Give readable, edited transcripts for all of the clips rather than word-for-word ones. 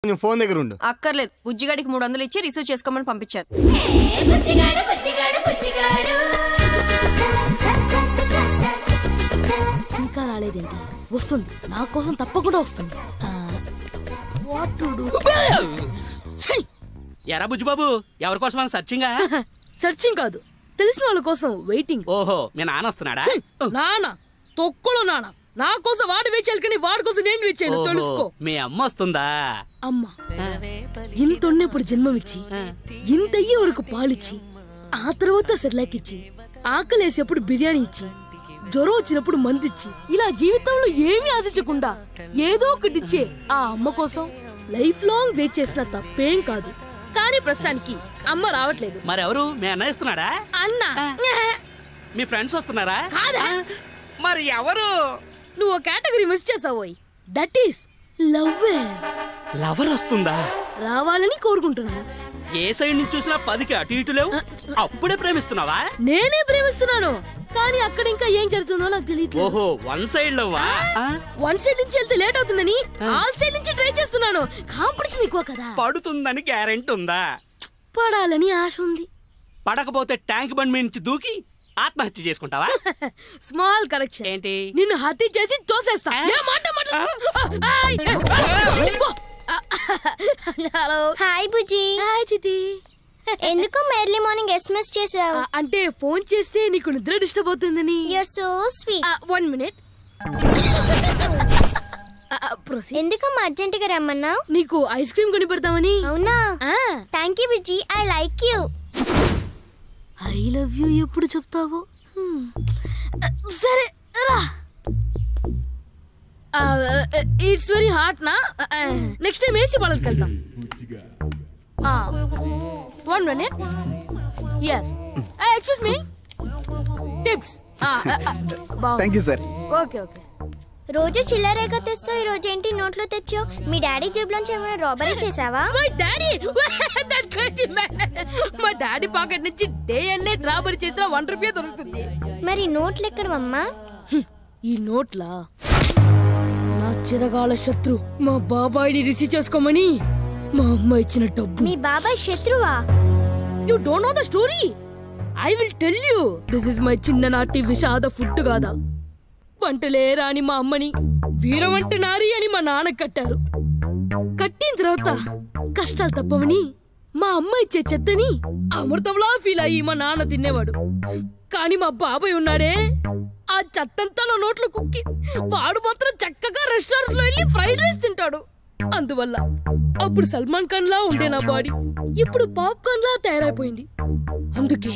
Phone దగ్గర ఉండు. అక్కర్లేదు, బుజ్జిగాడికి 300 ఇచ్చి రిసీవ్ చేసుకోమని పంపించారు. ఇంకా రాలేదేంటి? వస్తుంది, నా కోసం తప్పకుండా వస్తుంది. ఎరా బుజ్జిబాబు, ఎవరి కోసం సర్చింగా? సర్చింగ్ కాదు, తెలిసిన వాళ్ళ కోసం వెయిటింగ్. ఓహో, మీ నాన్న వస్తున్నాడా? నాన్న తొక్కులో నాన్న నా కోసం వాడు వేచాలి, కానీ వాడి కోసం నేను వేచాను. తెలుసుకో. మీ అమ్మ వస్తుందా? అమ్మ ఇంత ఉన్నప్పుడు జన్మమిచ్చి, ఇంత అయ్యే వరకు పాలిచ్చి, ఆ తర్వాత సెర్లాక్ ఇచ్చి, ఆకలేసేప్పుడు బిర్యానీ ఇచ్చి, జ్వరం వచ్చినప్పుడు మందిచ్చి, ఇలా జీవితంలో ఏమీ ఆశించకుండా ఏదో ఒకటిచ్చే ఆ అమ్మ కోసం లైఫ్ లాంగ్ వెయిట్ చేసిన తప్పేం కాదు. కానీ ప్రస్తుతానికి అమ్మ రావట్లేదు. మరెవరు? మీ అన్న ఇస్తున్నాడా? అన్న. మీ ఫ్రెండ్స్ వస్తున్నారా? కాదా? మరి ఎవరు? నువ్వు కేటగిరీ మిస్ చేసావోయ్. That is love. లవర్ వస్తుందా? రావాలని కోరుకుంటున్నాను. ఏ సైడ్ నుంచి చూసినా 10కి అటు ఇటు లేవు. అప్పుడే ప్రేమిస్తున్నావా? నేనే ప్రేమిస్తున్నాను, కానీ అక్కడ ఇంకా ఏం జరుగుతుందో నాకు తెలియదు. ఓహో, వన్ సైడ్ లవ్వా? వన్ సైడ్ నుంచి వెళ్తే లేట్ అవుతుందని ఆల్ సైడ్ నుంచి ట్రై చేస్తున్నాను. కాంపిటీషన్ ఎక్కువ కదా. పడుతుందని గ్యారెంటీ ఉందా? పడాలని ఆశ ఉంది. పడకపోతే ట్యాంక్ బండ్ మీద నుంచి దూకి ఆత్మహత్య చేసుకుంటావా? Small correction. ఏంటి? నిన్ను హత్య చేసి తోసేస్తా. హలో. హాయ్ బుజ్జి. హాయ్ చిటి. ఎందుకు ఎర్లీ మార్నింగ్ ఎస్ఎంఎస్ చేసావు? అంటే ఫోన్ చేస్తే నీకు నిద్ర డిస్టర్బ్ అవుతుందని. You are so sweet. 1 minute. ఎందుకమ్మా అర్జెంట్ గా రమ్మన్నావు? నీకు ఐస్ క్రీమ్ కొని పెడతామని. అవునా? థ్యాంక్ యూ బుజ్జి, I like you. I love you ఎప్పుడు చెప్తావు? సరే రా. ఇట్స్ వెరీ హాట్ నా. నెక్స్ట్ టైం ఏసీ పాలకి వెళ్తాం. 1 minute. Here. Excuse me. Tips. Thank you sir. Okay okay. రోజు చిల్లరేగా తెస్తావు, ఈ రోజు ఏంటి నోట్లో తెచ్చావు? మీ డాడీ జేబులోంచి ఏమైనా రాబరీ చేసావా? My daddy, that crazy man. మా డాడీ పాకెట్ నుంచి డే అండ్ నైట్ రాబరీ చేసిన 1 రూపాయి దొరుకుతుంది. మరి నోట్లు ఎక్కడమ్మా? ఈ నోట్లా నా చిరగాల శత్రు మా బాబాయిని రిసీవ్ చేసుకోమని మా అమ్మ ఇచ్చిన డబ్బు. మీ బాబాయ్ శత్రువా? You don't know the story. I will tell you. This is my చిన్ననాటి విషాద ఫుడ్ గాదా. వంటలే రాని మా అమ్మని వీరవంట నారి అని మా నాన్న కట్టారు. కట్టిన తర్వాత కష్టాలు తప్పవని మా అమ్మ ఇచ్చే చెత్తని అమృతంలా ఫీల్ అయ్యి మా నాన్న తినేవాడు. కానీ మా బాబాయ్ ఉన్నాడే, ఆ చెత్తంతా నా నోట్లో కుక్కి వాడు మాత్రం చక్కగా రెస్టారెంట్ లో వెళ్ళి ఫ్రైడ్ రైస్ తింటాడు. అందువల్ల అప్పుడు సల్మాన్ ఖాన్ లా ఉండే నా బాడీ ఇప్పుడు పాప్కార్న్ లా తయారైపోయింది. అందుకే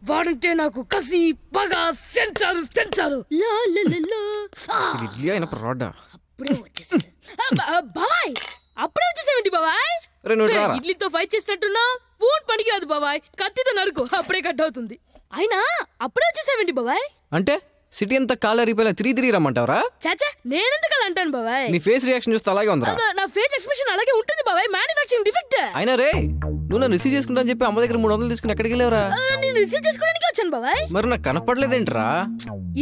వాడంటే నాకు కసి పగ సెంచారు. అప్పుడే వచ్చేసాడు బాబాయ్. అప్పుడే వచ్చేసావేంటి బాబాయ్? ఇడ్లీతో ఫైట్ చేసినట్టున్నా. పూన్ పనికి రాదు బాబాయ్, కత్తితో నరుకు, అప్పుడే కట్ అవుతుంది. అయినా అప్పుడే వచ్చేసావేంటి బాబాయ్? అంటే సిటీ అంతా కాలరిపోయినా 3 రమ్మంటావరా? చాచా, నేనెందుకు అంటాను బాబాయ్? నీ ఫేస్ రియాక్షన్ చూస్తే అలాగే ఉందా? నా ఫేస్ ఎక్స్ప్రెషన్ అలాగే ఉంటుంది బాబాయ్. Manufacturing defect. అయినా రే, నువ్వు నన్ను రిసీవ్ చేసుకుంటా అని చెప్పి అమ్మ దగ్గర 300 తీసుకుని ఎక్కడికి వెళ్ళావరా? నేను రిసీవ్ చేసుకోవడానికి వచ్చాను బాబాయ్. మరి నాకు కనపడలేదేంట్రా?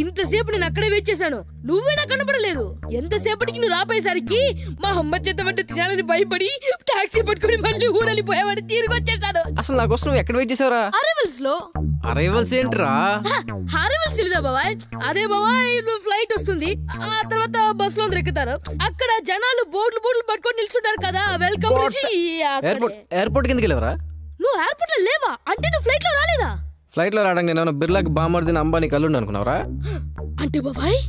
ఇంతసేపు నేను అక్కడే వెయిట్ చేశాను, నువ్వే నాకు కనపడలేదు. ఎంతసేపటికి నువ్వు రాపోయేసరికి మా అమ్మ చేత వంట తినాలని భయపడి టాక్సీ పట్టుకుని మళ్ళీ ఊరెళ్ళిపోయావని తిరిగి వచ్చేసాను. అసలు నా కోసం నువ్వు ఎక్కడ వెయిట్ చేసావరా? అరైవల్స్ లో. అరైవల్స్ ఏంట్రా? అరైవల్స్ తెలీదా బాబాయ్? అదే బాబాయ్, ఫ్లైట్ వస్తుంది, ఆ తర్వాత బస్ లో ఎక్కుతారు, అక్కడ జనాలు బోర్డులు పట్టుకొని నిల్చుంటారు కదా, వెల్కమ్. ఎయిర్పోర్ట్ కిందకి వెళ్ళావరా? నువ్వు ఎయిర్పోర్ట్ లో లేవా? అంటే నువ్వు ఫ్లైట్ లో రాలేదా? ఫ్లైట్ లో రావడానికి నేను బిర్లాకి బామర్దిని అంబానీ కల్లుండి అనుకున్నావరా? అంటే బాబాయ్,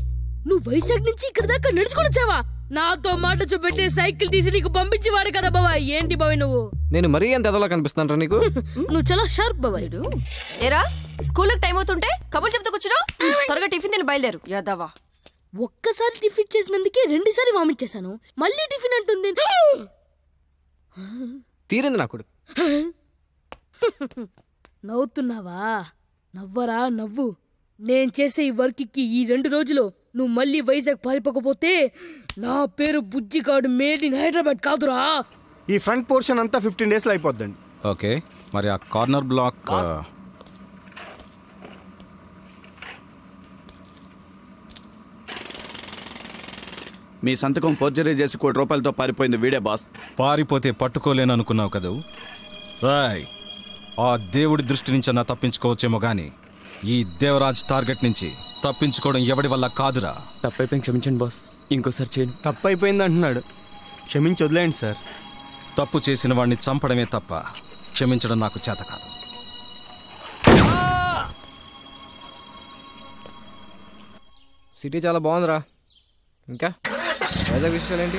నువ్వు వైజాగ్ నుంచి ఇక్కడ దాకా నడుచుకొని వచ్చావా? నాతో మాట చూపెట్టే సైకిల్ తీసి నీకు పంపించేవాడు కదా బాబాయ్. ఏంటి బాబాయ్ నువ్వు? నేను మరీ ఎంత ఎదలా కనిపిస్తాను నీకు? నువ్వు చాలా షార్ప్ బాబాయ్. ఏరా, స్కూల్ టైం అవుతుంటే కబుర్లు చెప్తూ కూర్చున్నావు. త్వరగా టిఫిన్ తిని బయలుదేరు యాదవా. ఒక్కసారి టిఫిన్ చేసినందుకే 2 సార్లు వామిట్ చేశాను. మళ్ళీ టిఫిన్ అంటుంది. తీరింది నాకు. నవ్వుతున్నావా? నవ్వరా నవ్వు. నేను చేసే ఈ వర్క్ కి ఈ 2 రోజులు నువ్వు మళ్ళీ వైజాగ్ పారిపోకపోతే నా పేరు బుజ్జిగాడు మేడ్ ఇన్ హైదరాబాద్ కాదురా. ఈ ఫ్రంట్ పోర్షన్ అంతా 15 days లో అయిపోద్దండి. ఓకే, మరి ఆ కార్నర్ బ్లాక్ మీ సంతకం ఫోర్జరీ చేసి ₹1,00,00,000 పారిపోయింది వీడే బాస్. పారిపోతే పట్టుకోలేను అనుకున్నావు కదూ రాయ్. ఆ దేవుడి దృష్టి నుంచి అన్నా తప్పించుకోవచ్చేమో గాని ఈ దేవరాజ్ టార్గెట్ నుంచి తప్పించుకోవడం ఎవడి వల్ల కాదురా. తప్పైపోయింది, క్షమించండి బాస్. ఇంకోసారి చేయను. తప్పు అయిపోయింది అంటున్నాడు, క్షమించి వదిలేండి సార్. తప్పు చేసిన వాడిని చంపడమే తప్ప క్షమించడం నాకు చేత కాదు. సిటీ చాలా బాగుందిరా. ఇంకా వైజాగ్ విషయాలు ఏంటి?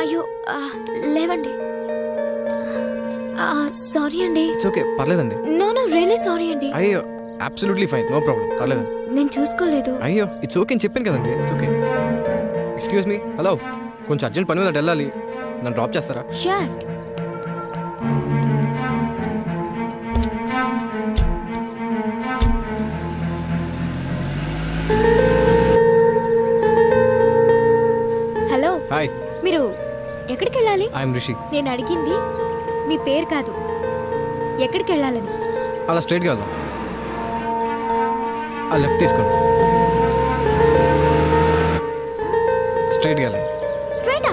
అయ్యో లేవండి. సారీ అండి. ఇట్స్ ఓకే, పర్లేదండి. నో నో రియల్లీ సారీ అండి. అయ్యో అబ్సల్యూట్లీ ఫైన్, నో ప్రాబ్లం, పర్లేదండి. నేను చూసుకోలేదు. అయ్యో ఇట్స్ ఓకే అని చెప్పాను కదండి. It's okay. Excuse me, hello, కొంచెం అర్జెంట్ పని మీద అటు వెళ్ళాలి, నన్ను డ్రాప్ చేస్తారా? షూర్. హలో, హాయ్, మీరు ఎక్కడికి వెళ్ళాలి? ఐఎమ్ రిషి. నేను అడిగింది మీ పేరు కాదు, ఎక్కడికి వెళ్ళాలని. అలా స్ట్రైట్గా వెళ్దాం. ఆ లెఫ్ట్ తీసుకోండి, స్ట్రైట్గా వెళ్ళండి. స్ట్రైటా?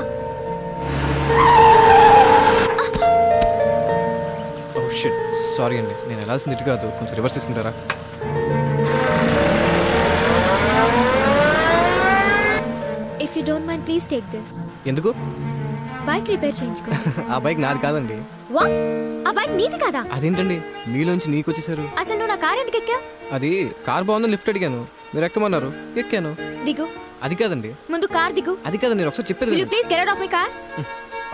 ఓ షిట్, సారీ అండి, నేను వెళ్ళాల్సింది ఇటు కాదు, కొంచెం రివర్స్ తీసుకుంటారా? If you don't mind please take this. ఎందుకు? బైక్ రిపేర్ చేయించుకో. ఆ బైక్ నాది కాదండి. వాట్? ఆ బైక్ నీది కాదా? అదేంటండి మీలోంచి నీకు వచ్చేసారు? అసలు నువ్వు నా కార్ ఎందుకు ఎక్కా? అది కార్ బాగుందని లిఫ్ట్ అడిగాను, మీరు ఎక్కమన్నారు, ఎక్కాను. దిగు. అది కాదండి. ముందు కార్ దిగు. అది కాదండి, నేను ఒకసారి చెప్పేది. Will you please get out of my car?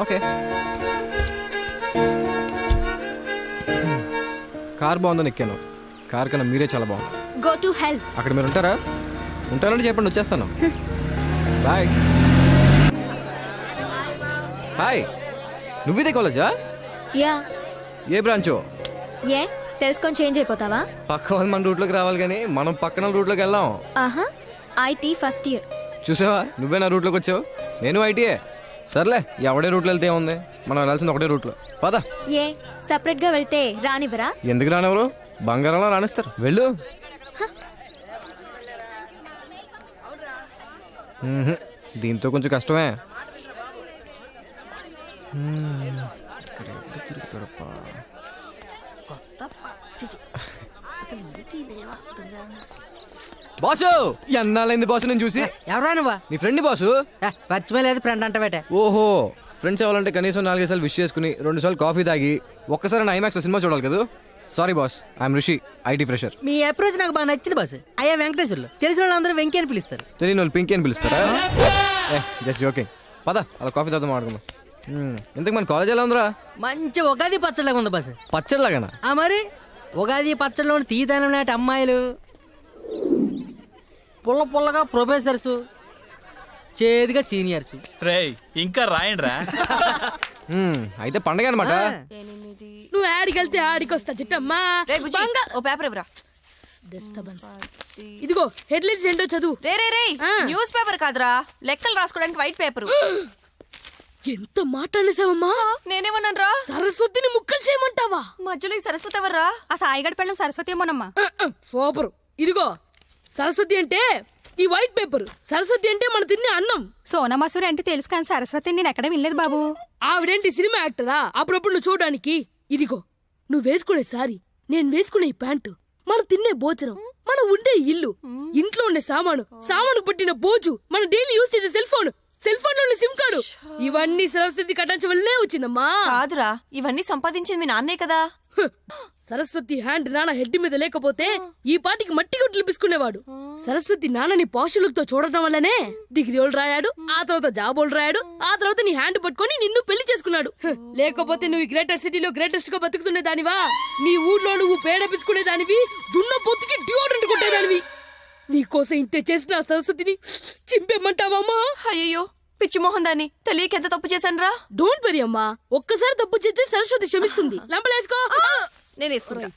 Okay. Car బాగుందని ఎక్కాను, కార్ కన్నా మీరే చాలా బాగుంది. Go to hell. అక్కడ మీరు ఉంటారా? ఉంటానంటే చెప్పండి, వచ్చేస్తాను. బాయ్. హాయ్, నువ్విదే కాలేజా? యా. ఏ బ్రాంచో? ఏ తెలుసుకొని చేంజ్ అయిపోతావా? పక్క వాళ్ళు మన రూట్లోకి రావాలి కానీ మనం పక్కన రూట్లోకి వెళ్ళాం. ఆహా, ఐటీ ఫస్ట్ ఇయర్. చూసావా, నువ్వే నా రూట్లోకి వచ్చావు, నేను ఐటీయే. సర్లే, ఎవడే రూట్లో వెళ్తే ఏముంది, మనం వెళ్ళాల్సింది ఒకటే రూట్లో. పదా. ఏ సెపరేట్ గా వెళ్తే రానివ్వరా? ఎందుకు రానివ్వరు? బంగారంలో రాణిస్తారు, వెళ్ళు. దీంతో కొంచెం కష్టమే. బాసు, ఎన్నాళ్ళైంది బాసు నేను చూసి. ఎవరా నువ్వా? నీ ఫ్రెండ్ బాసు. పచ్చిమలేదు ఫ్రెండ్ అంటే బయట. ఓహో, ఫ్రెండ్స్ అవ్వాలంటే కనీసం 4-5 సార్లు విష్ చేసుకుని 2 సార్లు కాఫీ తాగి ఒక్కసారి ఐమాక్స్ సినిమా చూడాలి కదా. Sorry boss, I'm Rishi, IT fresher. Me approach నాకు బాగా నచ్చింది బాస్. అయ్యా వెంకటేశ్వర్లు, తెలిసిన వాళ్ళందరూ వెంకీ అని పిలుస్తారు. తెలియని వాళ్ళు పింకీ అని పిలుస్తారా? Just joking. పద, అలా కాఫీ తాగుతాం, ఆడుకుందాం. ఇంతకు మన కాలేజ్ ఎలా ఉందిరా? మంచి ఉగాది పచ్చడిలాగా ఉంది బాస్. పచ్చడిలాగానా? మరి ఉగాది పచ్చడిలో తీదనం నాటి అమ్మాయిలు, పుల్ల పుల్లగా ప్రొఫెసర్స్, చేదుగా సీనియర్స్. రేయ్ ఇంకా రాయండిరా. అయితే పండగ అనమాట. నువ్వు ఆడికెళ్తే ఆడికొస్తా చిట్టమ్మా. ఓ పేపర్ ఇవ్వరా. డిస్టర్బెన్స్. ఇదిగో హెడ్లైన్స్ ఏంటో చదువు. రే న్యూస్ పేపర్ కాదురా, లెక్కలు రాసుకోవడానికి వైట్ పేపర్. ఎంత మాట్లాడేసావమ్మా? నేనేమన్నాను రా? సరస్వతిని ముక్కలు చేయమంటావా? మధ్యలో ఈ సరస్వతి ఎవర్రా? ఆ సాయిగడ పెళ్ళం సరస్వతి ఏమోనమ్మా. సూపర్. ఇదిగో సరస్వతి అంటే ఈ వైట్ పేపర్, సరస్వతి అంటే మన తినే అన్నం. సోనమసూరి అంటే తెలుసు కానీ సరస్వతి నేను ఎక్కడ వినలేదు బాబు. ఆవిడేంటి సినిమా యాక్టరా? అప్పుడప్పుడు నువ్వు చూడడానికి. ఇదిగో నువ్వు వేసుకునే సారీ, నేను వేసుకునే ప్యాంటు, మనం తినే భోజనం, మనం ఉండే ఇల్లు, ఇంట్లో ఉండే సామాను పట్టిన బోజు, మన డైలీ యూజ్ చేసే సెల్ ఫోన్ లో సిమ్ కార్డు, ఇవన్నీ సరస్వతి కటాంచం వల్లే వచ్చిందమ్మా. కాదురా, ఇవన్నీ సంపాదించింది మీ నాన్నే కదా. సరస్వతి హ్యాండ్ నాన్న హెడ్ మీద లేకపోతే ఈ పాటికి మట్టి గుడ్లు పిసుకునేవాడు. సరస్వతి నాన్నని పాషులతో చూడటం వల్లనే డిగ్రీలు రాయాడు, ఆ తర్వాత జాబోలు రాయాడు, ఆ తర్వాత నీ హ్యాండ్ పట్టుకొని నిన్ను పెళ్లి చేసుకున్నాడు. లేకపోతే నువ్వు ఈ గ్రేటర్ సిటీలో గ్రేటెస్ట్ గా బతుకుతునే దానివా? నీ ఊర్లో నువ్వు పేడ పిసుకునే దానివి, దున్న పొత్తుకి డియోడ్రెంట్ కొట్టేదానివి. నీకోసం ఇంతే చేసిన సరస్వతిని చింపేమంటావమ్మా? అయ్యో పిచ్చి మోహన్ దాన్ని తెలియక ఎంత తప్పు చేశాను రా. డోంట్ వరీ అమ్మా, ఒక్కసారి తప్పు చేస్తే సరస్వతి క్షమిస్తుంది. లంపలేసుకో. నేను వేసుకుంటా.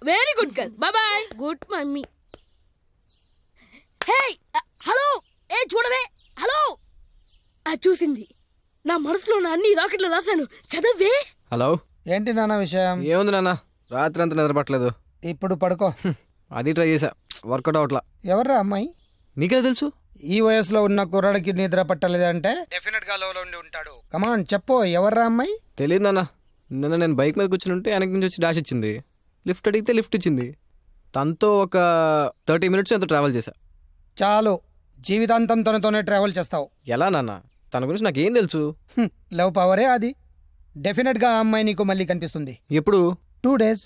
Very good girl boy good mummy. Hey hello ఏ చూడవే హలో. చూసింది నా మనసులో నా అన్ని రాకెట్లు రాశాను చదవే. హలో ఏంటి నాన్న విషయం? ఏముంది నాన్న, రాత్రి అంతా నిద్రపట్టలేదు. ఇప్పుడు పడుకో. అది ట్రై చేసా, వర్కౌట్ అవట్లా. ఎవర్రా అమ్మాయి? నీకే తెలుసు. ఈ వయసులో ఉన్న కుర్రాడికి నిద్ర పట్టలేదంటే డెఫినెట్ గా లోలో ఉండి ఉంటాడు. కమాన్ చెప్పు, ఎవర్రా అమ్మాయి? తెలియదు నాన్న. నిన్న నేను బైక్ మీద కూర్చుని ఉంటే వెనక నుంచి వచ్చి డాష్ ఇచ్చింది. లిఫ్ట్ అడిగితే లిఫ్ట్ ఇచ్చింది. తనతో ఒక 30 minutes ఎంతో ట్రావెల్ చేశా. చాలు, జీవితాంతం తనతోనే ట్రావెల్ చేస్తావు. ఎలా నాన్న? తన గురించి నాకేం తెలుసు? లవ్ పవరే అది. డెఫినెట్ గా ఆ అమ్మాయి నీకు మళ్ళీ కనిపిస్తుంది. ఎప్పుడు? 2 days.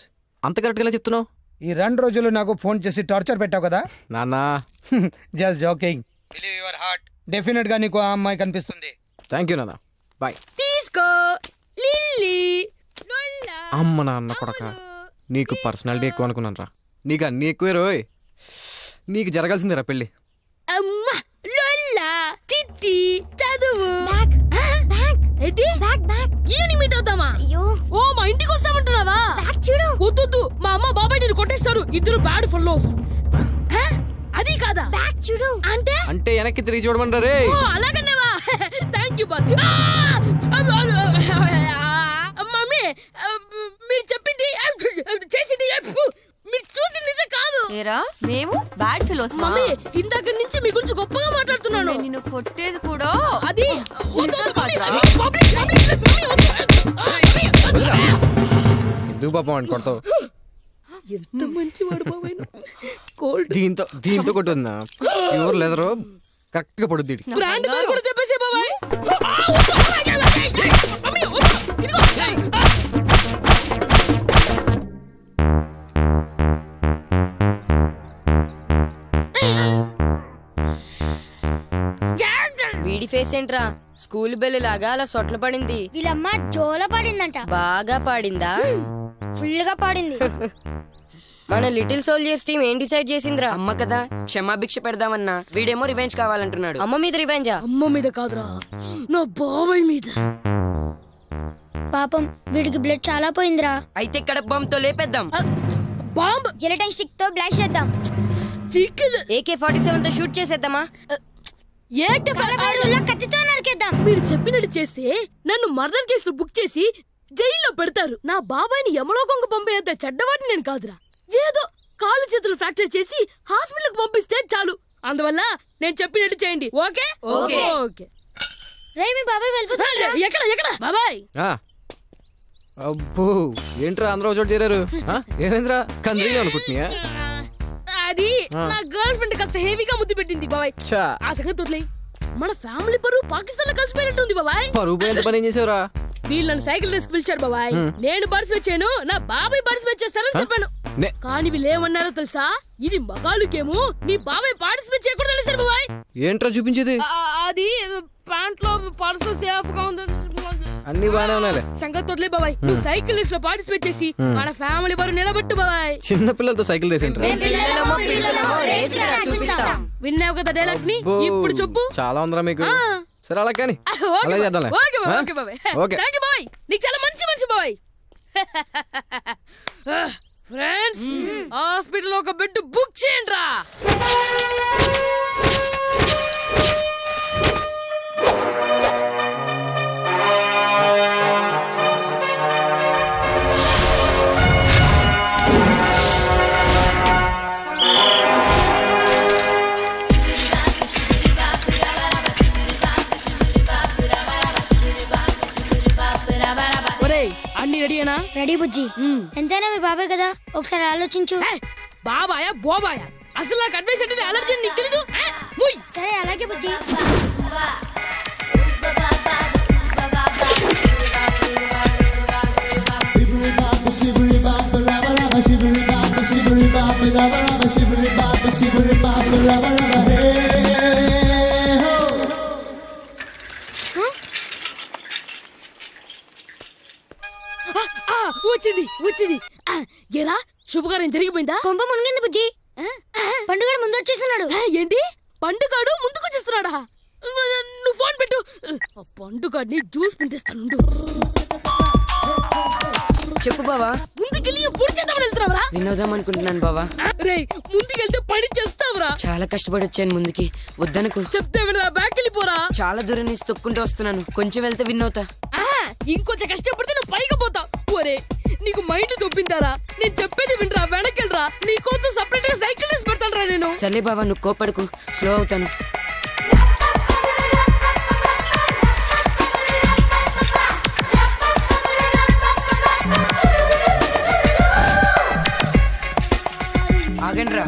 అంత కరెక్ట్గా ఎలా చెప్తున్నావు? ఈ 2 రోజులు నాకు ఫోన్ చేసి టార్చర్ పెట్టావు కదా నాన్నా. Just joking. Believe your heart. Definite గా నీకు ఆ అమ్మాయి కనిపిస్తుంది. థ్యాంక్ యూ నాన్న, బాయ్. తీసుకో లిల్లీ. అమ్మ నాన్న కొడక, నీకు పర్సనాలిటీ ఎక్కువ అనుకున్నాను రా. నీకు అన్ని ఎక్కువే రోయ్. నీకు జరగాల్సిందేరా పెళ్ళి. అమ్మా లొల్లా చిట్టి చదువు. ఏంటి ఈవినింగ్ మీట్ అవుతామా? ఓ మా ఇంటికి వస్తామంటున్నావా? వద్దు, మా అమ్మ బాబాయ్ నేను కొట్టేస్తారు. ఇద్దరు బ్యాడ్ ఫెలోస్. అది కాదా చూడు అంటే వెనక్కి తిరిగి చూడమంటారు రే. అలాగనేవా? Thank you Bobby. మమ్మీ మీరు చెప్పింది చేసింది మీరు చూసింది నిజం కాదు. ఏరా మేము బ్యాడ్ ఫెలోస్? మమ్మీ ఇందాక నుంచి మీ గురించి గొప్పగా మాట్లాడుతున్నాను. నిన్ను కొట్టేది కూడా అది ఎందుకు పాపం అని కొడతావు? ఎంత మంచివాడు బాబాయ్. కోల్డ్ దీంతో కొట్టుందా? ఎవరు లేదరో కరెక్ట్ గా పడుద్ది. బ్రాండ్ పేరు కూడా చెప్పేసే బాబాయ్. వీడి ఫేస్ ఏంట్రా స్కూల్ బెల్ లాగా అలా సొట్ల పడింది. వీళ్ళమ్మ జోల పడిందంట. బాగా పాడిందా? ఫుల్ గా పాడింది. మన లిటిల్ సోల్జర్స్ టీం ఏం డిసైడ్ చేసిందిరా? అమ్మ కదా క్షమాభిక్ష పెడదామన్నా, వీడేమో రివెంజ్ కావాలంటున్నాడు. అమ్మ మీద రివెంజా? అమ్మ మీద కాదురా, నా బాబాయ్ మీద. పాపం వీడికి బ్లడ్ చాలా పోయిందిరా. అయితే ఇక్కడ బాంబ్ తో లేపేద్దాం. బాంబ్ జిలటన్ స్టిక్ తో బ్లాస్ట్ చేద్దాం. AK-47 తో షూట్ చేసేద్దామా? కత్తితో నరికేద్దాం. మీరు చెప్పినట్టు చేస్తే నన్ను మర్డర్ కేసులు బుక్ చేసి జైల్లో పెడతారు. నా బాబాయ్ని యమలోకంకు పంపేంత చెడ్డవాడిని నేను కాదురా. ఏదో కాలు చేతులు ఫ్రాక్చర్ చేసి హాస్పిటల్ కి పంపిస్తే చాలు. అందువల్ల నేను చెప్పినట్టు చేయండి. Okay okay. మీ బాబాయ్ వెళ్ళిపోతాడు. ఎక్కడ బాబాయ్? అబ్బో ఏంట్రా అందరూ చోటు చేరారు? ఏమైందిరా, కంద్రీలో అనుకుంటున్నాయా? అది నా గర్ల్ ఫ్రెండ్ కాస్త హెవీగా ముద్దు పెట్టింది బాబాయ్. ఆ సంగతి వదిలేయ్. మన ఫ్యామిలీ పరువు పాకిస్తాన్ లో కలిసిపోయినట్టుంది బాబాయ్. పరువు పోయేంత పని ఏం చేసావురా? వీళ్ళని సైకిల్ రేస్ పిలిచారు బాబాయ్. నేను పార్టిసిపేట్ చేయను, నా బాబాయ్ పార్టిసిపేట్ చేస్తారని చెప్పాను. కానీ వీళ్ళు ఏమన్నారో తెలుసా? ఇది మగాళ్ళు గేము, నీ బాబాయ్ పార్టిసిపేట్ చేయకూడదు తెలిసారు బాబాయ్. ఏంట్రా చూపించేది? అది ప్యాంట్ లో పర్సు సేఫ్ గా ఉంది. అన్ని బాగానే ఉన్నాయి. సంగతి వదిలే బాబాయ్. నువ్వు సైకిల్ రేస్ లో పార్టిసిపేట్ చేసి మన ఫ్యామిలీ వారు నిలబెట్టు బాబాయ్. చిన్న పిల్లలతో సైకిల్ రేస్ ఏంట్రా? విన్నావు కదా డైలాగ్ ని, ఇప్పుడు చెప్పు. చాలా ఉందిరా మీకు. సరే అలా కానీ ఓకే బాబాయ్. థ్యాంక్ యూ బాబాయ్, నీకు చాలా మంచి మనిషి బాబాయ్. ఫ్రెండ్స్ హాస్పిటల్ ఒక బెడ్ బుక్ చేయండి రా. అన్ని రెడీనా? రెడీ బుజ్జి. ఎంతైనా మీ బాబాయ్ కదా, ఒకసారి ఆలోచించు. బాబాయా బోబాయా, అసలు నాకు అడ్వైస్ అంటే అలర్జీ నీకు తెలీదు. సరే అలాగే బుజ్జి. వచ్చింది. ఎలా శుభకార్యం జరిగిపోయిందా? కొంప మునిగింది బుజ్జి. పండుగ ముందు వచ్చేస్తున్నాడు. ఏంటి పండుగాడు ముందుకు వచ్చేస్తున్నాడా? నువ్వు ఫోన్ పెట్టు. పండుగాడిని జ్యూస్ పిండిస్తాను. చెప్పు బావా. ముందుకెళ్ళి పొడి చేద్దామని వెళ్తున్నావురా? వినోదం అనుకుంటున్నాను బావా. రే ముందుకెళ్తే పని చేస్తావురా? చాలా కష్టపడి వచ్చాను ముందుకి, వద్దనుకో. చెప్తే వినరా, బ్యాక్ వెళ్ళిపోరా. చాలా దూరం నుంచి తొక్కుంటూ వస్తున్నాను, కొంచెం వెళ్తే విన్ అవుతా. ఇంకొంచెం కష్టపడితే నువ్వు పైకి పోతావు. ఒరే నీకు మైండ్ దొబ్బిందారా? నేను చెప్పేది వినరా, వెనకెళ్ళరా. నీకోసం సపరేట్ గా సైకిల్ వేసి పెడతాను నేను. సరే బావా, నువ్వు కోపడకు, స్లో అవుతాను. ఆగండ్రా.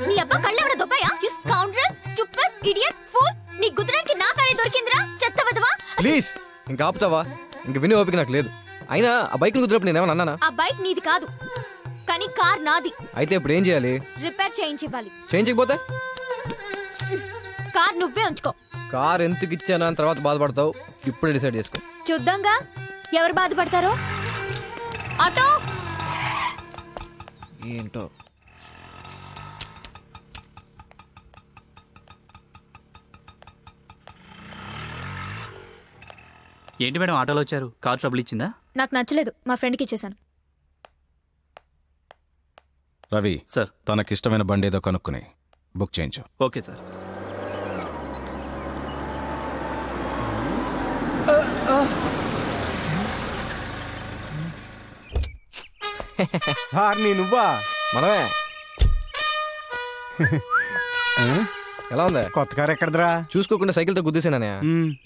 నీ అబ్బా కళ్ళెవడ దొబ్బాయా? You scoundrel, stupid, idiot, fool. నీ గుద్దడానికి నా కారే దొరికిందిరా, చెత్త వదవా. ప్లీజ్ ఇంకా ఆపుతావా? ఇంక వినే ఓపిక నాకు లేదు. అయినా ఆ బైక్ కుదిరినప్పుడు నేనేమన్నా అన్నానా? ఆ బైక్ నీది కాదు, కానీ కార్ నాది. అయితే ఇప్పుడు ఏం చేయాలి? రిపేర్ చేయించివ్వాలి. చేయించకపోతే కార్ నువ్వే ఉంచుకో. కార్ ఎందుకు ఇచ్చానా అని తర్వాత బాధపడతావు. ఇప్పుడే డిసైడ్ చేసుకో. చూద్దాంగా ఎవరు బాధపడతారో. ఆటో ఏంటో. ఏంటి మేడం ఆటోలో వచ్చారు? కార్ ట్రబుల్ ఇచ్చిందా? నాకు నచ్చలేదు, మా ఫ్రెండ్కి ఇచ్చేసాను. రవి సార్, తనకిష్టమైన బండి ఏదో కనుక్కుని బుక్ చేయించు. Okay sir. నువ్వా? మనమే. ఎలా ఉందా? కొత్త కార్ ఎక్కడదరా? చూసుకోకుండా సైకిల్ తో గుద్దేసాననే.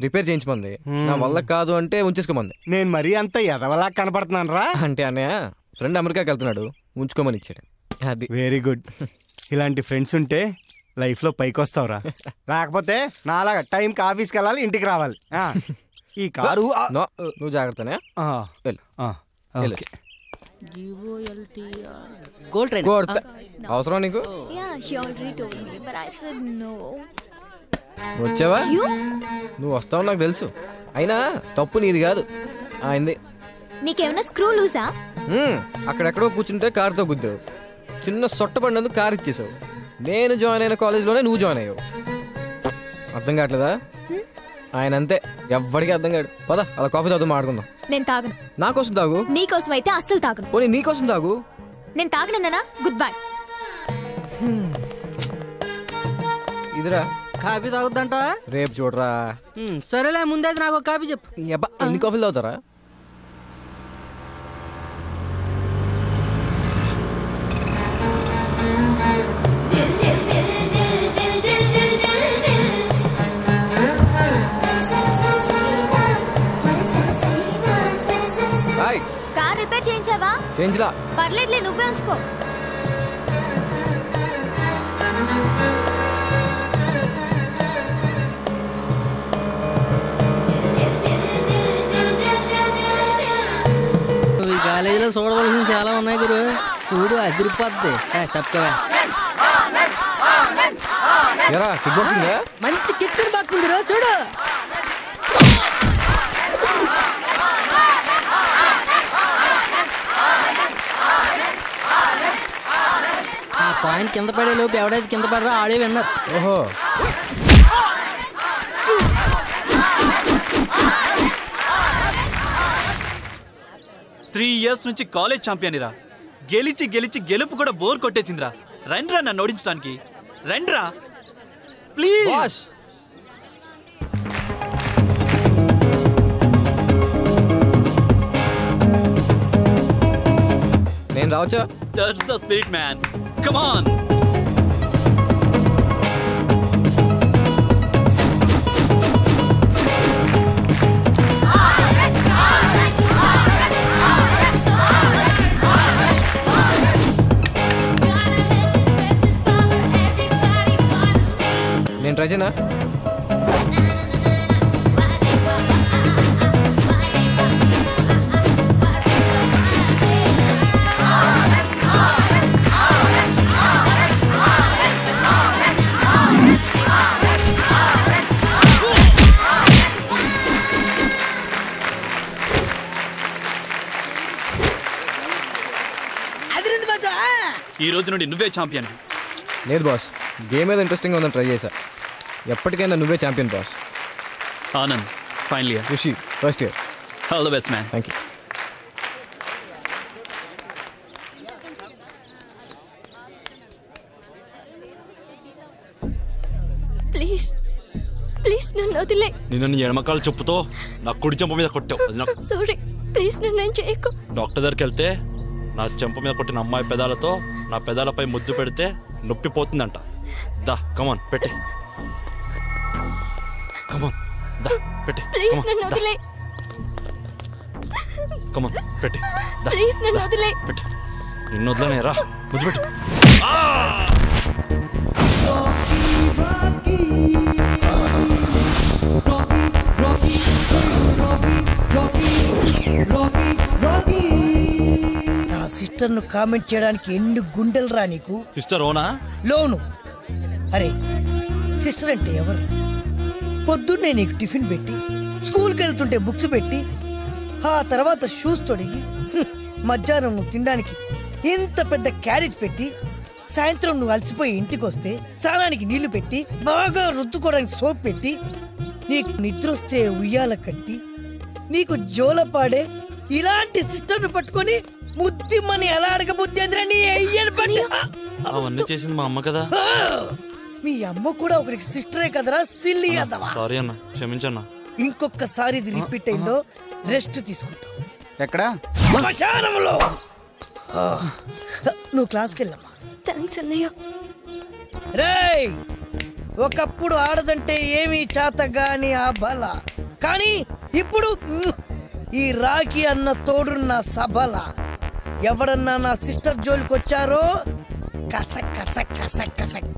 రిపేర్ చేయించమంది. నా వల్ల కాదు అంటే ఉంచేసుకోమంది. నేను మరీ అంత ఎదవలా కనపడుతున్నాను రా. అంటే అన్నయ్య ఫ్రెండ్ అమెరికాకి వెళ్తున్నాడు, ఉంచుకోమని ఇచ్చాడు. అది వెరీ గుడ్. ఇలాంటి ఫ్రెండ్స్ ఉంటే లైఫ్ లో పైకి వస్తావురా. లేకపోతే నాలాగా టైంకి ఆఫీస్కి వెళ్ళాలి, ఇంటికి రావాలి. ఈ కారు నువ్వు జాగ్రత్తనే. అవసరం నీకు? వచ్చావా? నువ్వు వస్తావు నాకు తెలుసు. అయినా తప్పు నీది కాదు, ఆయనది. నీకేమైనా స్క్రూ లూజా? అక్కడెక్కడో కూర్చుంటే కారుతో గుద్దావు. చిన్న సొట్టపడినందుకు కారు ఇచ్చేసావు. నేను జాయిన్ అయిన కాలేజ్లోనే నువ్వు జాయిన్ అయ్యావు. అర్థం కావట్లేదా? ఆయన అంతే, ఎవ్వడికి అర్థం కాడు. పద అలా కాఫీ తాగుతూ మాట్లాడుకుందాం. నేను తాగను. నా కోసం తాగు. నీ కోసం అయితే అస్సలు తాగను. పోనీ నీ కోసం తాగు. నేను తాగనన్నా. Good bye. ఇదిరా కాఫీ తాగుద్దంట. రేపు చూడరా. సరేలే, ముందే నాకు ఒక కాఫీ చెప్పు. ఎన్ని కాఫీలు తాగుతారా? కార్ రిపేర్ చేయించావా? చేయించలా. పర్లేదులే, నువ్వే ఉంచుకో. ఈ కాలేజీలో చూడవలసిన చాలా ఉన్నాయి గురు. చూడు అదిరిపోద్ది. తప్పవా? మంచి కిక్ బాక్సింగ్ గురు, చూడు. ఆ పాయింట్ కింద పడే లోపు ఎవడైతే కింద పడరా ఆడే విన్నారు. ఓహో, త్రీ ఇయర్స్ నుంచి కాలేజ్ ఛాంపియన్ రా. గెలిచి గెలిచి గెలుపు కూడా బోర్ కొట్టేసిందిరా. రండ్రా నన్ను ఓడించడానికి, రండ్రా ప్లీజ్. నేను రావచ్చా? That's the spirit, man. Come on. నేను ట్రై చేయనా? ఈ రోజు నుండి నువ్వే ఛాంపియన్. లేదు బాస్, గేమ్ ఏదో ఇంట్రెస్టింగ్ ఉందని ట్రై చేశా. ఎప్పటికైనా నువ్వే champion boss. Anand final year. Rishi first year. All the best man. Thank you. Please please నన్ను వదిలే. నిన్ను నీ ఎడమకాలు చెప్పుతో నా కుడి చెంప మీద కొట్టావు. అది నాకు సారీ, ప్లీజ్ నన్ను ఏం చేయకు. డాక్టర్ దగ్గరికి వెళ్తే నా చెంప మీద కొట్టిన అమ్మాయి పెదాలతో నా పెదాలపై ముద్దు పెడితే నొప్పి పోతుందంట. దా కమాన్ పెట్టి. కమాన్ దా పెట్టి. ప్లీజ్ నన్ను వదిలే. కమాన్ పెట్టి. ప్లీజ్ నన్ను వదిలే. పెట్టి. నిన్ను వదలనే రా ముద్దు పెట్టు. నా సిస్టర్ ను కామెంట్ చేయడానికి ఎన్ని గుండెలు రా నీకు? సిస్టర్ ఓనా? లోను. అరే సిస్టర్ అంటే ఎవరు? పొద్దున్నే నీకు టిఫిన్ పెట్టి, స్కూల్కి వెళ్తుంటే బుక్స్ పెట్టి, ఆ తర్వాత షూస్ తొడిగి, మధ్యాహ్నం నువ్వు తినడానికి ఇంత పెద్ద క్యారేజ్ పెట్టి, సాయంత్రం నువ్వు అలసిపోయి ఇంటికి వస్తే స్నానానికి నీళ్లు పెట్టి, బాగా రుద్దుకోవడానికి సోప్ పెట్టి, నీకు నిద్ర వస్తే ఉయ్యాల కట్టి, నీకు జోలపాడే ఇలాంటి సిస్టర్ను పట్టుకొని ముద్దిమ్మని ఎలా అడగబుద్ధి అందిరా నీ అయ్యని పట్టి. అవన్నీ చేసింది మా అమ్మ కదా. మీ అమ్మ కూడా ఒకరికి సిస్టరే కదరా సిల్లి అదవా. సారీ అన్న, క్షమించన్నా. ఇంకొకసారి ఇది రిపీట్ అయిందో రెస్ట్ తీసుకుంటావు. ఎక్కడ? శ్మశానంలో. నువ్వు క్లాస్కి వెళ్ళమ్మా. థ్యాంక్స్ అన్నయ్య. రేయ్, ఒకప్పుడు ఆడదంటే ఏమీ చేతగాని ఆ బల, కానీ ఇప్పుడు ఈ రాఖీ అన్న తోడున్న సబల. ఎవడన్నా నా సిస్టర్ జోలికి వచ్చారో కసక్ కసక్ కసక్ కసక్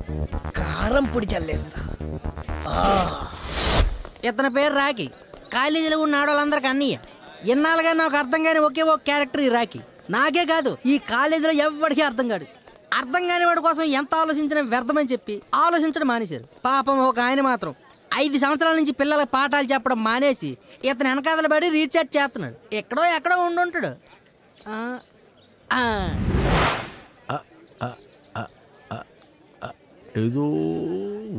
కారం పొడి చల్లేస్తా. ఇతని పేరు రాఖీ. కాలేజీలో ఉన్న ఆడవాళ్ళందరికీ అన్నయ్య. ఎన్నాళ్ళుగా నాకు అర్థం కాని ఒకే ఒక క్యారెక్టర్ ఈ రాఖీ. నాకే కాదు, ఈ కాలేజీలో ఎవరికి అర్థం కాడు. అర్థం కాని వాడి కోసం ఎంత ఆలోచించినా వ్యర్థమని చెప్పి ఆలోచించడం మానేశారు. పాపం ఒక ఆయన మాత్రం 5 సంవత్సరాల నుంచి పిల్లలకు పాఠాలు చెప్పడం మానేసి ఇతను వెనకాదలు పడి రీఛార్జ్ చేస్తున్నాడు. ఎక్కడో ఉండుంటాడు. ఏదో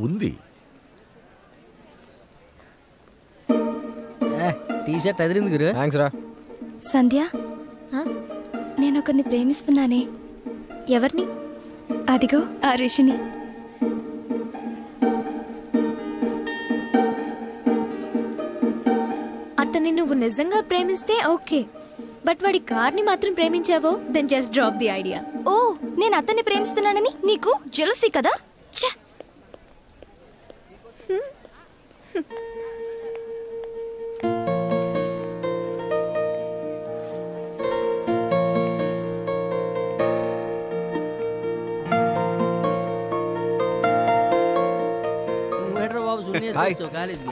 ఉంది. టీషర్ట్ అదిరింది గురు. థ్యాంక్స్ రా. సంధ్య, నేను ఒకరిని ప్రేమిస్తున్నానే. ఎవరిని? అదిగో ఆ రిషిని. అతన్ని నువ్వు నిజంగా ప్రేమిస్తే ఓకే, బట్ వాడి కార్ని మాత్రం ప్రేమించావో then just drop the idea. Oh, నేను అతన్ని ప్రేమిస్తున్నానని నీకు జెలసీ కదా?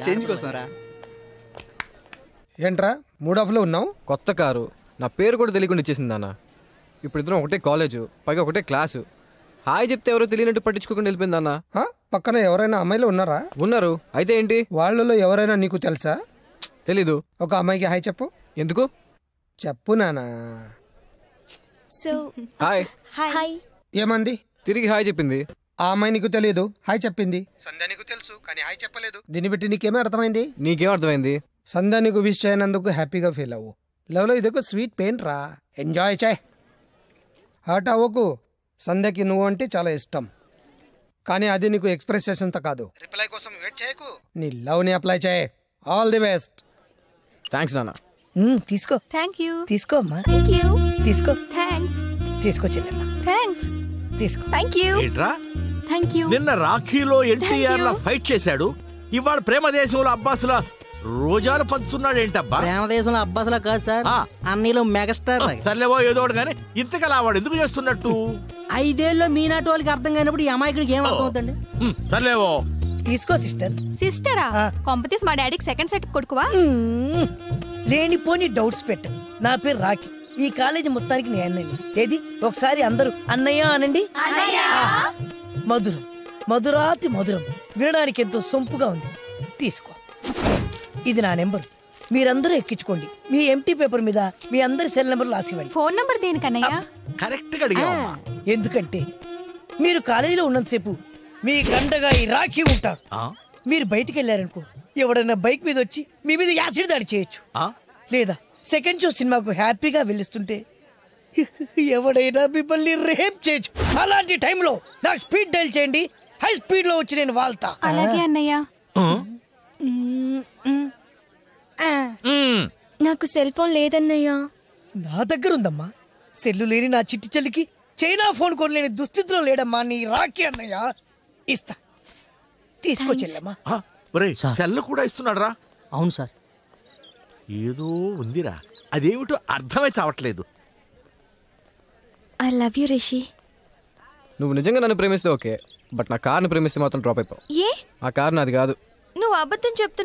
చేంజ్ కోసం రా. ఏంట్రా మూడ్ ఆఫ్ లో ఉన్నావు? కొత్త కారు, నా పేరు కూడా తెలియకుండా ఇచ్చేసింది అన్న. ఇప్పుడు ఇద్దరం ఒకటే కాలేజు, పైగా ఒకటే క్లాసు. హాయ్ చెప్తే ఎవరో తెలియనట్టు పట్టించుకోకుండా వెళ్ళిపోయింది అన్న. పక్కన ఎవరైనా అమ్మాయిలు ఉన్నారా? ఉన్నారు. అయితే ఏంటి? వాళ్ళలో ఎవరైనా నీకు తెలుసా? తెలీదు. ఒక అమ్మాయికి హాయ్ చెప్పు. ఎందుకు? చెప్పు నానా. So hi. హాయ్. ఏమంది? తిరిగి హాయ్ చెప్పింది. ఆ అమ్మాయి నీకు తెలియదు, హాయ్ చెప్పింది. సంధ్య నీకు తెలుసు కానీ హాయ్ చెప్పలేదు. దీన్ని బట్టి నీకేమీ అర్థమైంది? నీకేం అర్థమైంది? సంధ్య నీకు విష్ చేయనందుకు హ్యాపీగా ఫీల్ అవ్వు. లవ్లో ఇదొక స్వీట్ పెయిన్ రా, ఎంజాయ్ చేయి. హర్ట్ అవ్వకు. సంధ్యకి నువ్వు అంటే చాలా ఇష్టం, కానీ అది నీకు ఎక్స్ప్రెస్ చేసేంత కాదు. రిప్లై కోసం వెయిట్ చేయకు, నీ లవ్ ని అప్లై చేయి. All the best. థ్యాంక్స్ నాన్న. తీసుకో. Thank you. తీసుకో అమ్మా. Thank you. తీసుకో. థ్యాంక్స్. తీసుకో చెల్లెమ్మ. థ్యాంక్స్. తీసుకో. Thank you. ఏంట్రా థ్యాంక్ యూ. నిన్న రాఖీలో ఎన్టీఆర్ లా ఫైట్ చేశాడు, ఇవాళ ప్రేమ దేశంలో అబ్బాసులా రోజాలు పంచుతున్నాడు. ఏంటబ్బా? ప్రేమ దేశంలో అబ్బాసులా కాదు సార్, అన్నీలో మెగాస్టార్. సర్లేవో ఏదో ఒకటి కానీ ఇంతకలా వాడు ఎందుకు చేస్తున్నట్టు? 5 ఏళ్ళలో మీనాటి వాళ్ళకి అర్థం కానప్పుడు ఈ అమాయకుడికి ఏం అర్థం అవుతుంది? సర్లేవో. తీసుకో సిస్టర్. సిస్టరా? కాంపిటీస్ మా డాడీకి సెకండ్ సెట్ కొడుకువా? లేనిపోని డౌట్స్ పెట్టు. నా పేరు రాఖీ. ఈ కాలేజీ మొత్తానికి నేను అన్నయ్య. ఏది ఒకసారి అందరూ అన్నయ్య అనండి. మధురం, మధురాతి మధురం, వినడానికి ఎంతో సొంపుగా ఉంది. తీసుకో. ఇది నా నెంబర్. మీరందరూ ఎక్కించుకోండి. మీ ఎంటీ పేపర్ మీద మీ అందరి సెల్ నెంబర్ రాసివ్వండి. ఫోన్ నెంబర్ దేనికన్నయ్యా? కరెక్ట్ గా అడిగా. ఎందుకంటే మీరు కాలేజీలో ఉన్నంతసేపు మీ గంటగా ఈ రాఖీ ఉంటారు. మీరు బయటికి వెళ్ళారనుకో, ఎవడైనా బైక్ మీద వచ్చి మీ మీద యాసిడ్ దాడి చేయొచ్చు. లేదా సెకండ్ షో సినిమాకు హ్యాపీగా వెళ్ళిస్తుంటే ఎవడైనా మిమ్మల్ని రేప్ చేయొచ్చు. అలాంటి టైంలో నాకు స్పీడ్ డైల్ చేయండి. హై స్పీడ్ లో వచ్చి నేను వాళ్తా. అలాగే అన్నయ్య. నాకు సెల్ ఫోన్ లేదన్నయ్యా. నా దగ్గర ఉందమ్మా. సెల్లు లేని నా చిట్టి చెల్లికి చైనా ఫోన్ కొనలేని దుస్థితిలో లేడమ్మా నీ రాఖీ అన్నయ్య. ఇస్తా, తీసుకొచ్చెల్లమ్మా. సెల్ కూడా ఇస్తున్నాడు రా. అవును సార్. ఏదో ఉందిరా, అదేమిటో అర్థమే చావట్లేదు. I love you Rishi. నువ్వు నిజంగా నన్ను ప్రేమిస్తే ఓకే, బట్ నా కార్ని ప్రేమిస్తే మాత్రం డ్రాప్ అయిపోవు. ఏ? ఆ కార్ నాది కాదు. నువ్వు అబద్ధం చెప్తు